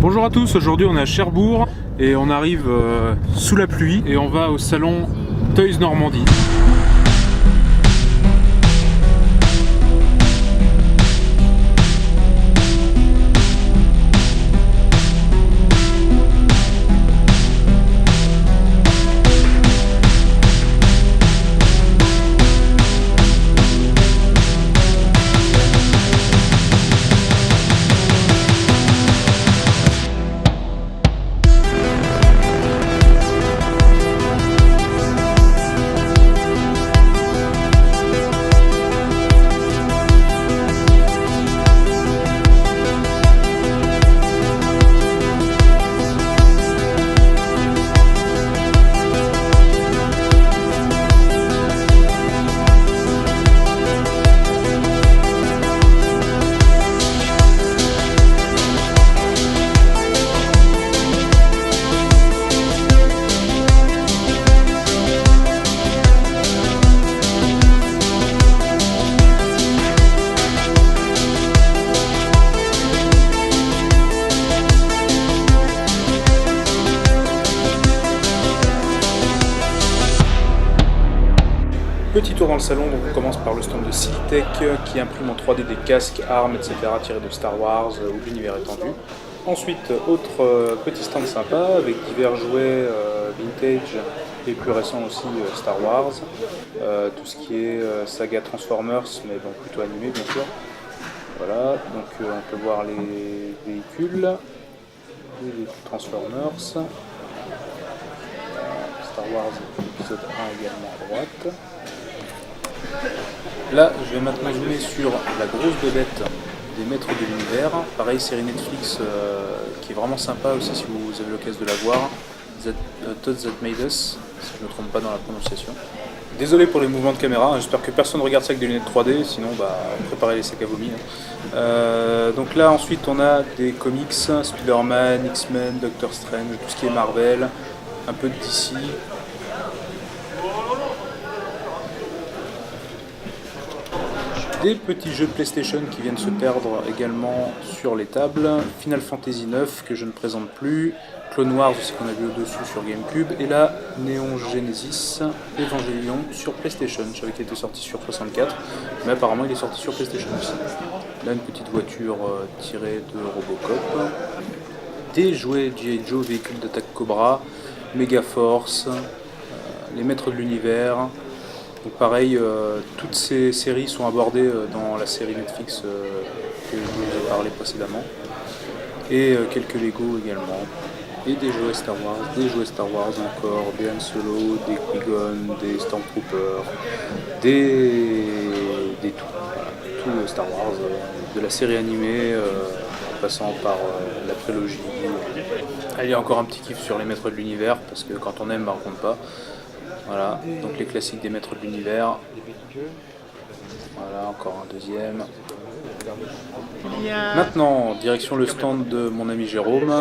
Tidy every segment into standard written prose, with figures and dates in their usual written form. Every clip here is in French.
Bonjour à tous, aujourd'hui on est à Cherbourg et on arrive sous la pluie et on va au salon Toys Normandie. Petit tour dans le salon, donc on commence par le stand de Silitech qui imprime en 3D des casques, armes, etc. tirés de Star Wars ou de l'univers étendu. Ensuite, autre petit stand sympa avec divers jouets vintage et plus récents aussi Star Wars. Tout ce qui est saga Transformers, mais bon, plutôt animé bien sûr. Voilà, donc on peut voir les véhicules Transformers. Star Wars épisode 1 également à droite. Là, je vais maintenant zoomer sur la grosse bébête des Maîtres de l'Univers. Pareil, série Netflix qui est vraiment sympa aussi si vous avez l'occasion de la voir. Thought That Made Us, si je ne me trompe pas dans la prononciation. Désolé pour les mouvements de caméra, j'espère que personne ne regarde ça avec des lunettes 3D, sinon préparez les sacs à vomi. Donc là, ensuite, on a des comics, Spider-Man, X-Men, Doctor Strange, tout ce qui est Marvel, un peu de DC. Des petits jeux PlayStation qui viennent se perdre également sur les tables. Final Fantasy 9 que je ne présente plus. Clone Wars aussi qu'on a vu au-dessus sur GameCube. Et là, Neon Genesis Evangelion sur PlayStation. Je savais qu'il était sorti sur 64, mais apparemment il est sorti sur PlayStation aussi. Là, une petite voiture tirée de Robocop. Des jouets G.I. Joe, véhicules d'attaque Cobra, Megaforce, les Maîtres de l'Univers. Donc pareil, toutes ces séries sont abordées dans la série Netflix que je vous ai parlé précédemment. Et quelques Lego également. Et des jouets Star Wars encore, des Han Solo, des Qui-Gon, des Stormtroopers, des tout Star Wars, de la série animée, en passant par la prélogie. Il y a encore un petit kiff sur les Maîtres de l'Univers, parce que quand on aime, on compte pas. Voilà, donc les classiques des Maîtres de l'Univers. Voilà, encore un deuxième. Maintenant, direction le stand de mon ami Jérôme,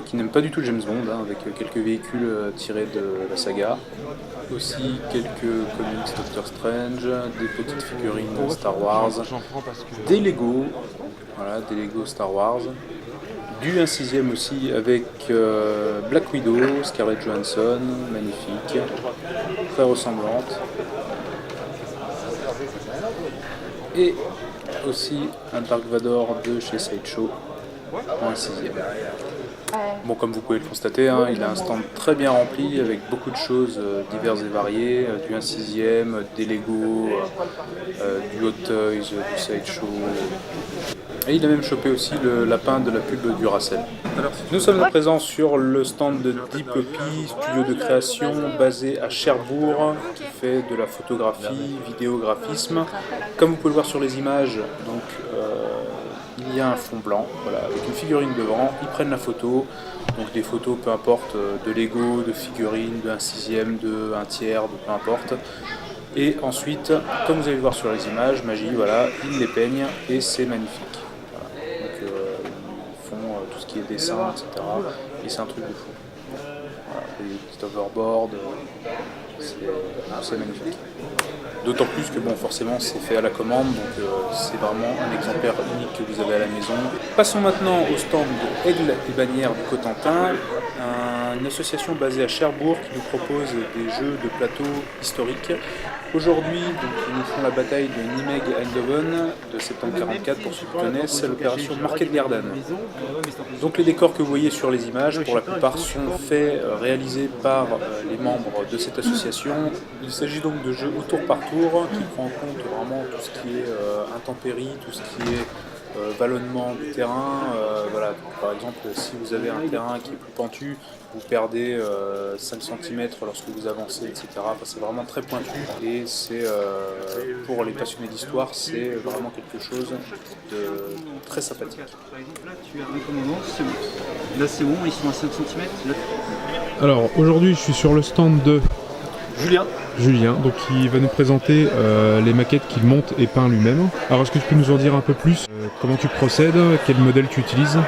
qui n'aime pas du tout le James Bond, avec quelques véhicules tirés de la saga. Aussi quelques comics Doctor Strange, des petites figurines Star Wars, des Lego, voilà, des Lego Star Wars. Du 1/6 aussi avec Black Widow, Scarlett Johansson, magnifique, très ressemblante. Et aussi un Dark Vador de chez Sideshow en 1/6. Bon, comme vous pouvez le constater, il a un stand très bien rempli avec beaucoup de choses diverses et variées, du 1/6, des Lego, du Hot Toys, du Sideshow. Et il a même chopé aussi le lapin de la pub Duracell. Nous sommes à présent sur le stand de Deepopy, studio de création basé à Cherbourg, qui fait de la photographie, vidéographisme. Comme vous pouvez le voir sur les images, donc, il y a un fond blanc, voilà, avec une figurine devant, ils prennent la photo, donc des photos peu importe, de Lego, de figurines, de 1/6, de 1/3, de peu importe. Et ensuite, comme vous allez le voir sur les images, magie, voilà, ils les peignent et c'est magnifique. Voilà. Donc ils font tout ce qui est dessin, etc. Et c'est un truc de fou. Voilà, des petits overboards, c'est magnifique. D'autant plus que bon, forcément c'est fait à la commande, donc c'est vraiment un exemplaire unique que vous avez à la maison. Passons maintenant au stand de Aigle et Bannières du Cotentin, une association basée à Cherbourg qui nous propose des jeux de plateau historiques. Aujourd'hui, donc, ils nous font la bataille de Nimeg Eindhoven de septembre 44, pour ceux qui connaissent, c'est l'opération Market Garden. Donc les décors que vous voyez sur les images, pour la plupart, sont faits, réalisés par les membres de cette association. Il s'agit donc de jeux au tour par tour qui prend en compte vraiment tout ce qui est intempéries, tout ce qui est vallonnement du terrain. Voilà. Donc, par exemple, si vous avez un terrain qui est plus pentu, vous perdez 5 cm lorsque vous avancez, etc. Enfin, c'est vraiment très pointu et c'est pour les passionnés d'histoire, c'est vraiment quelque chose de très sympathique. Par exemple, là, tu as un commandant, c'est bon. Là, c'est bon, ils sont à 5 cm. Alors, aujourd'hui, je suis sur le stand de Julien, donc il va nous présenter les maquettes qu'il monte et peint lui-même. Alors, est-ce que tu peux nous en dire un peu plus comment tu procèdes, quel modèle tu utilises?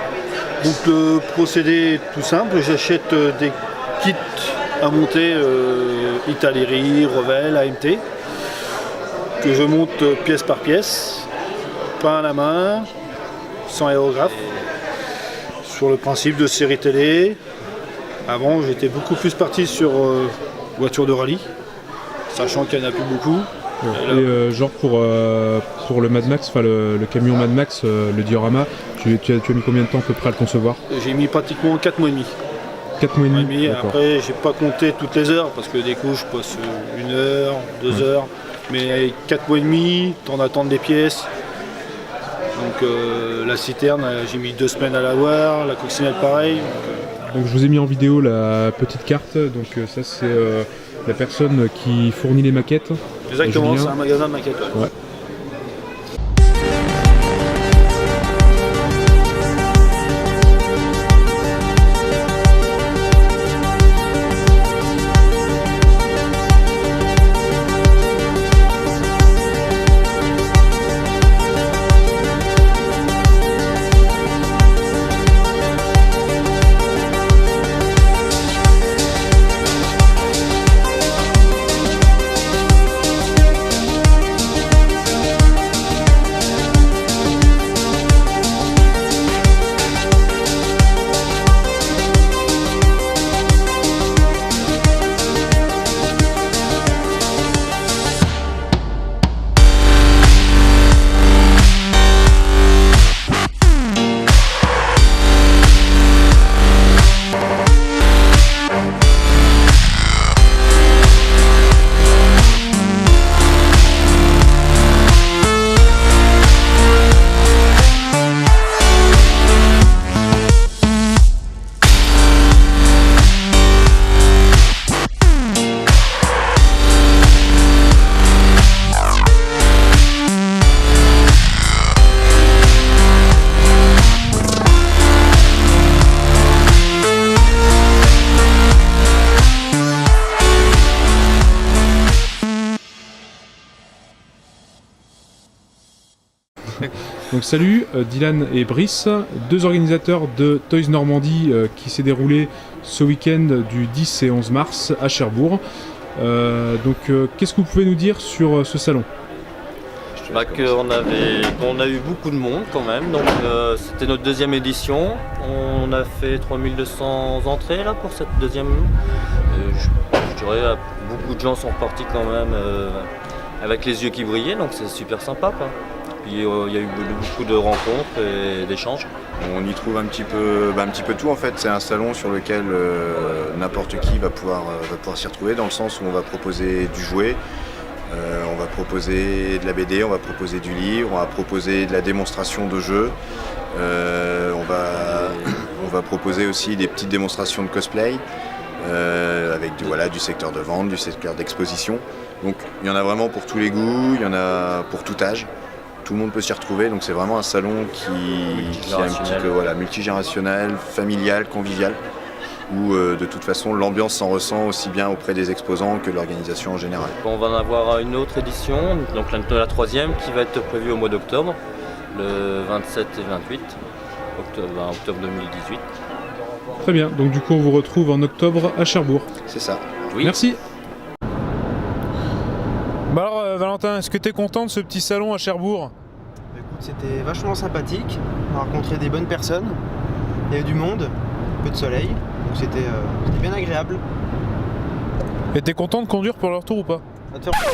Donc le procédé est tout simple, j'achète des kits à monter Italeri, Revell, AMT, que je monte pièce par pièce, peint à la main, sans aérographe, sur le principe de série télé. Avant j'étais beaucoup plus parti sur voiture de rallye, sachant qu'il n'y en a plus beaucoup. Et genre pour le Mad Max, enfin le camion Mad Max, le diorama, tu as mis combien de temps à peu près à le concevoir? J'ai mis pratiquement 4 mois et demi. 4 mois et demi, après j'ai pas compté toutes les heures, parce que des coups je passe 1 heure, 2 heures, mais 4 mois et demi, temps d'attendre des pièces. Donc la citerne, j'ai mis 2 semaines à l'avoir, la coccinelle pareil. Donc je vous ai mis en vidéo la petite carte, donc ça c'est la personne qui fournit les maquettes. Exactement, c'est un magasin de maquettes. Ouais. Donc salut, Dylan et Brice, deux organisateurs de Toys Normandie qui s'est déroulé ce week-end du 10 et 11 mars à Cherbourg. Qu'est-ce que vous pouvez nous dire sur ce salon? On a eu beaucoup de monde quand même, donc c'était notre deuxième édition. On a fait 3200 entrées là pour cette deuxième. Je dirais beaucoup de gens sont repartis quand même avec les yeux qui brillaient, donc c'est super sympa quoi. Puis il y a eu beaucoup de rencontres et d'échanges. On y trouve un petit peu tout en fait. C'est un salon sur lequel n'importe qui va pouvoir s'y retrouver, dans le sens où on va proposer du jouet, on va proposer de la BD, on va proposer du livre, on va proposer de la démonstration de jeux, on va proposer aussi des petites démonstrations de cosplay avec du secteur de vente, du secteur d'exposition. Donc il y en a vraiment pour tous les goûts, il y en a pour tout âge. Tout le monde peut s'y retrouver, donc c'est vraiment un salon qui est un petit peu multigénérationnel, familial, convivial, où de toute façon l'ambiance s'en ressent aussi bien auprès des exposants que de l'organisation en général. On va en avoir une autre édition, donc la troisième, qui va être prévue au mois d'octobre, le 27 et 28 octobre 2018. Très bien, donc du coup on vous retrouve en octobre à Cherbourg. C'est ça. Oui. Merci. Bah alors Valentin, est-ce que tu es content de ce petit salon à Cherbourg? Écoute, c'était vachement sympathique, on a rencontré des bonnes personnes, il y avait du monde, un peu de soleil, donc c'était bien agréable. Et t'es content de conduire pour le retour ou pas? À te faire